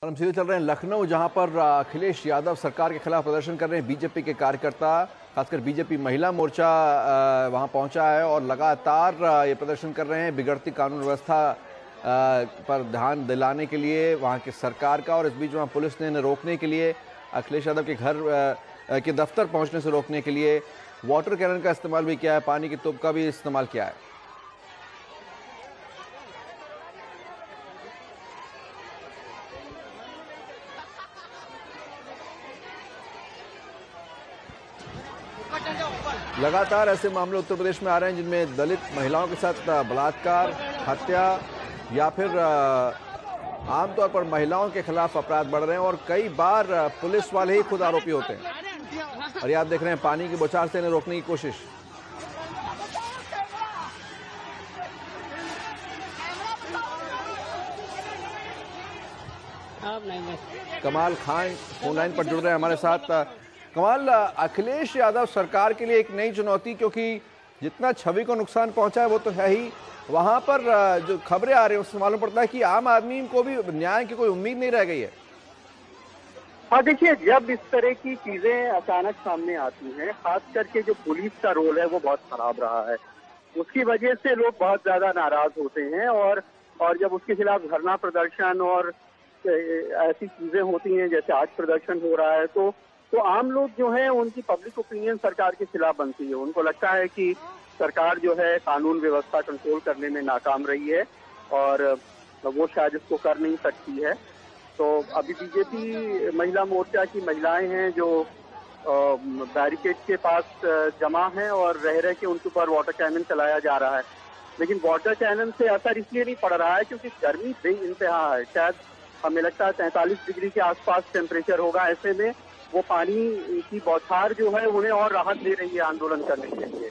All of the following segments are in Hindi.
और हम सीधे चल रहे हैं लखनऊ, जहां पर अखिलेश यादव सरकार के खिलाफ प्रदर्शन कर रहे हैं। बीजेपी के कार्यकर्ता, खासकर बीजेपी महिला मोर्चा वहां पहुंचा है और लगातार ये प्रदर्शन कर रहे हैं बिगड़ती कानून व्यवस्था पर ध्यान दिलाने के लिए वहां की सरकार का। और इस बीच वहां पुलिस ने रोकने के लिए, अखिलेश यादव के घर के दफ्तर पहुंचने से रोकने के लिए वाटर कैनन का इस्तेमाल भी किया है, पानी की तोप का भी इस्तेमाल किया है। लगातार ऐसे मामले उत्तर प्रदेश में आ रहे हैं जिनमें दलित महिलाओं के साथ बलात्कार, हत्या या फिर आमतौर पर महिलाओं के खिलाफ अपराध बढ़ रहे हैं और कई बार पुलिस वाले ही खुद आरोपी होते हैं। और ये आप देख रहे हैं पानी की बौछार से इन्हें रोकने की कोशिश। कमाल खान फोन लाइन पर जुड़ रहे हैं हमारे साथ। कमाल, अखिलेश यादव सरकार के लिए एक नई चुनौती, क्योंकि जितना छवि को नुकसान पहुंचा है वो तो है ही, वहां पर जो खबरें आ रही हैं उससे मालूम पड़ता है कि आम आदमी को भी न्याय की कोई उम्मीद नहीं रह गई है। हाँ देखिए, जब इस तरह की चीजें अचानक सामने आती हैं, खास करके जो पुलिस का रोल है वो बहुत खराब रहा है, उसकी वजह से लोग बहुत ज्यादा नाराज होते हैं। और जब उसके खिलाफ धरना प्रदर्शन और ऐसी चीजें होती हैं जैसे आज प्रदर्शन हो रहा है, तो आम लोग जो है उनकी पब्लिक ओपिनियन सरकार के खिलाफ बनती है। उनको लगता है कि सरकार जो है कानून व्यवस्था कंट्रोल करने में नाकाम रही है और वो शायद इसको कर नहीं सकती है। तो अभी बीजेपी महिला मोर्चा की महिलाएं हैं जो बैरिकेड के पास जमा हैं और रह रहे के उनके ऊपर वाटर कैनन चलाया जा रहा है। लेकिन वाटर कैनन से असर इसलिए नहीं पड़ रहा है क्योंकि गर्मी बेइंतहा है। शायद हमें लगता है 43 डिग्री के आसपास टेम्परेचर होगा। ऐसे में वो पानी की बौछार जो है उन्हें और राहत दे रही है आंदोलन करने के लिए।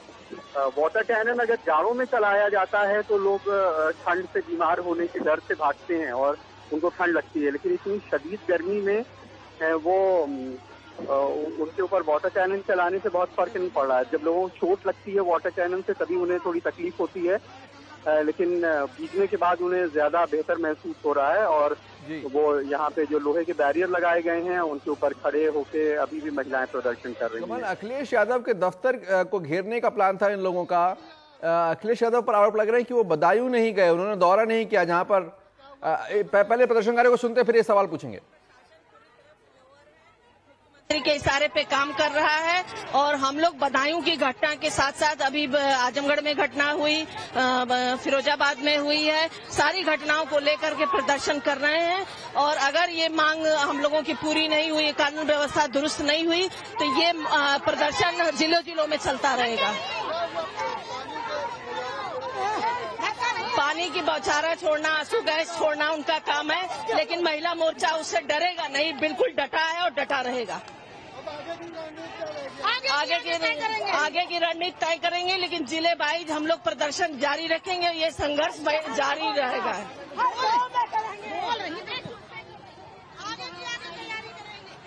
वाटर कैनन अगर जाड़ों में चलाया जाता है तो लोग ठंड से बीमार होने के डर से भागते हैं और उनको ठंड लगती है। लेकिन इतनी शदीद गर्मी में वो उनके ऊपर वाटर कैनन चलाने से बहुत फर्क नहीं पड़ रहा है। जब लोगों को चोट लगती है वाटर कैनन से तभी उन्हें थोड़ी तकलीफ होती है, लेकिन भीगने के बाद उन्हें ज्यादा बेहतर महसूस हो रहा है। और वो यहाँ पे जो लोहे के बैरियर लगाए गए हैं उनके ऊपर खड़े होके अभी भी महिलाएं प्रदर्शन कर रही हैं। अखिलेश यादव के दफ्तर को घेरने का प्लान था इन लोगों का। अखिलेश यादव पर आरोप लग रहे हैं कि वो बदायूं नहीं गए, उन्होंने दौरा नहीं किया, जहां पर पहले प्रदर्शनकारियों को सुनते फिर ये सवाल पूछेंगे। के इशारे पे काम कर रहा है और हम लोग बदायूं की घटना के साथ साथ अभी आजमगढ़ में घटना हुई, फिरोजाबाद में हुई है, सारी घटनाओं को लेकर के प्रदर्शन कर रहे हैं। और अगर ये मांग हम लोगों की पूरी नहीं हुई, कानून व्यवस्था दुरुस्त नहीं हुई, तो ये प्रदर्शन जिलों जिलों में चलता रहेगा। पानी की बौछारें छोड़ना, आंसू गैस छोड़ना उनका काम है, लेकिन महिला मोर्चा उससे डरेगा नहीं, बिल्कुल डटा है और डटा रहेगा। आगे की रणनीति तय करेंगे, लेकिन जिले वाइज हम लोग प्रदर्शन जारी रखेंगे, ये संघर्ष जारी रहेगा।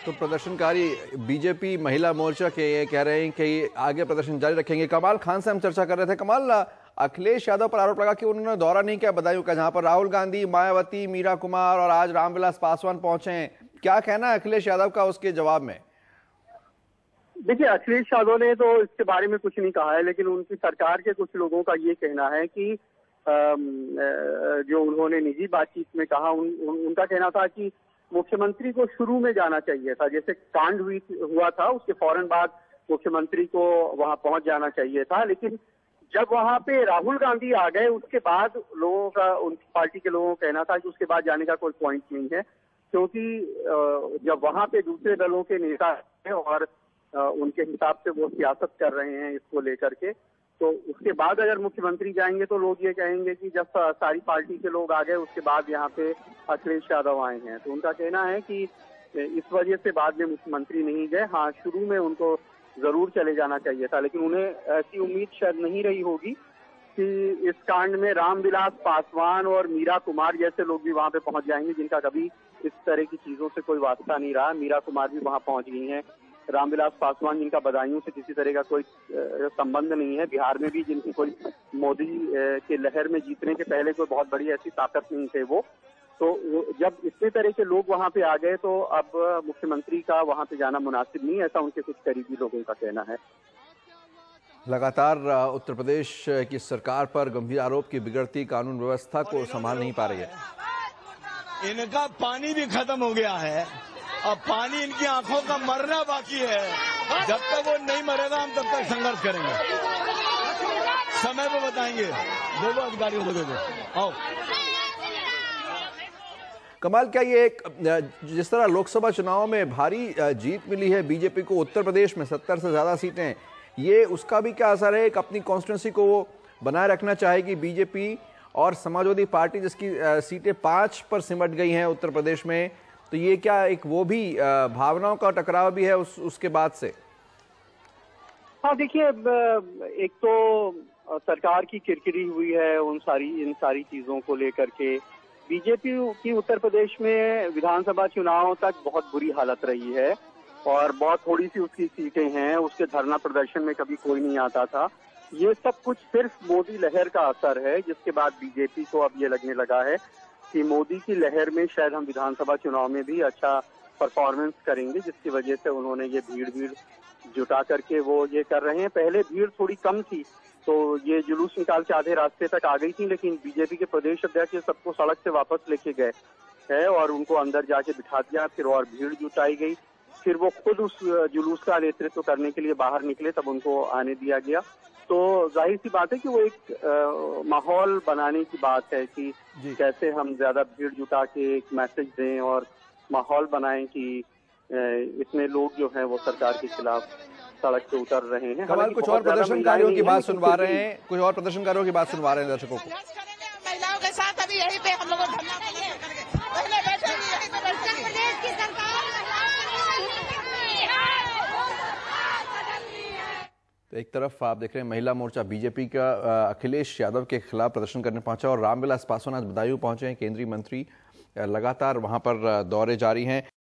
तो प्रदर्शनकारी बीजेपी महिला मोर्चा के ये कह रहे हैं कि आगे प्रदर्शन जारी रखेंगे। कमाल खान से हम चर्चा कर रहे थे। कमाल, अखिलेश यादव पर आरोप लगा कि उन्होंने दौरा नहीं किया बदायूं का, जहां पर राहुल गांधी, मायावती, मीरा कुमार और आज रामविलास पासवान पहुंचे हैं। क्या कहना है अखिलेश यादव का उसके जवाब में? देखिए, अखिलेश यादव ने तो इसके बारे में कुछ नहीं कहा है, लेकिन उनकी सरकार के कुछ लोगों का ये कहना है कि जो उन्होंने निजी बातचीत में कहा, उनका कहना था कि मुख्यमंत्री को शुरू में जाना चाहिए था। जैसे कांड हुआ था उसके फौरन बाद मुख्यमंत्री को वहां पहुंच जाना चाहिए था। लेकिन जब वहां पे राहुल गांधी आ गए उसके बाद लोगों का, उनकी पार्टी के लोगों का कहना था कि उसके बाद जाने का कोई पॉइंट नहीं है, क्योंकि जब वहां पे दूसरे दलों के नेता हैं और उनके हिसाब से वो सियासत कर रहे हैं इसको लेकर के, तो उसके बाद अगर मुख्यमंत्री जाएंगे तो लोग ये कहेंगे कि जब सारी पार्टी के लोग आ गए उसके बाद यहाँ पे अखिलेश यादव आए हैं। तो उनका कहना है कि इस वजह से बाद में मुख्यमंत्री नहीं गए। हाँ, शुरू में उनको जरूर चले जाना चाहिए था, लेकिन उन्हें ऐसी उम्मीद शायद नहीं रही होगी कि इस कांड में रामविलास पासवान और मीरा कुमार जैसे लोग भी वहां पे पहुंच जाएंगे, जिनका कभी इस तरह की चीजों से कोई वास्ता नहीं रहा। मीरा कुमार भी वहां पहुंच गई हैं। रामविलास पासवान, जिनका बदायूं से किसी तरह का कोई संबंध नहीं है, बिहार में भी जिनकी कोई मोदी के लहर में जीतने के पहले कोई बहुत बड़ी ऐसी ताकत नहीं थे वो, तो जब इतने तरह के लोग वहां पे आ गए तो अब मुख्यमंत्री का वहां पे जाना मुनासिब नहीं, ऐसा उनके कुछ करीबी लोगों का कहना है। लगातार उत्तर प्रदेश की सरकार पर गंभीर आरोप की बिगड़ती कानून व्यवस्था को संभाल नहीं पा रही है। इनका पानी भी खत्म हो गया है, अब पानी इनकी आंखों का मरना बाकी है। जब तक वो नहीं मरेगा हम तब तक संघर्ष करेंगे। समय पे बताएंगे। दो अधिकारियों को दे दो। आओ। कमाल, क्या ये एक जिस तरह लोकसभा चुनाव में भारी जीत मिली है बीजेपी को उत्तर प्रदेश में 70 से ज्यादा सीटें, ये उसका भी क्या असर है? एक अपनी कॉन्स्टिट्यूंसी को वो बनाए रखना चाहेगी बीजेपी और समाजवादी पार्टी जिसकी सीटें 5 पर सिमट गई हैं उत्तर प्रदेश में, तो ये क्या एक वो भी भावनाओं का टकराव भी है उसके बाद से? हाँ देखिए, एक तो सरकार की किरकिरी हुई है इन सारी चीजों को लेकर के। बीजेपी की उत्तर प्रदेश में विधानसभा चुनाव तक बहुत बुरी हालत रही है और बहुत थोड़ी सी उसकी सीटें हैं। उसके धरना प्रदर्शन में कभी कोई नहीं आता था। ये सब कुछ सिर्फ मोदी लहर का असर है, जिसके बाद बीजेपी को अब ये लगने लगा है कि मोदी की लहर में शायद हम विधानसभा चुनाव में भी अच्छा परफॉर्मेंस करेंगे, जिसकी वजह से उन्होंने ये भीड़ जुटा करके वो ये कर रहे हैं। पहले भीड़ थोड़ी कम थी तो ये जुलूस निकाल के आधे रास्ते तक आ गई थी, लेकिन बीजेपी के प्रदेश अध्यक्ष सबको सड़क से वापस लेके गए है और उनको अंदर जाके बिठा दिया। फिर और भीड़ जुटाई गई, फिर वो खुद उस जुलूस का नेतृत्व करने के लिए बाहर निकले, तब उनको आने दिया गया। तो जाहिर सी बात है कि वो एक माहौल बनाने की बात है कि कैसे हम ज्यादा भीड़ जुटा के एक मैसेज दें और माहौल बनाएं कि इतने लोग जो हैं वो सरकार के खिलाफ सड़क पे उतर रहे हैं। कमाल, कुछ और प्रदर्शनकारियों की बात सुनवा रहे हैं, कुछ और प्रदर्शनकारियों की बात सुनवा रहे हैं दर्शकों को। महिलाओं के साथ अभी यहीं पे हम लोग धरना पहले बैठे यहीं पे प्रदेश की सरकार। तो एक तरफ आप देख रहे हैं महिला मोर्चा बीजेपी का अखिलेश यादव के खिलाफ प्रदर्शन करने पहुंचा और रामविलास पासवान आज बदायूं पहुंचे हैं। केंद्रीय मंत्री लगातार वहां पर दौरे जारी हैं।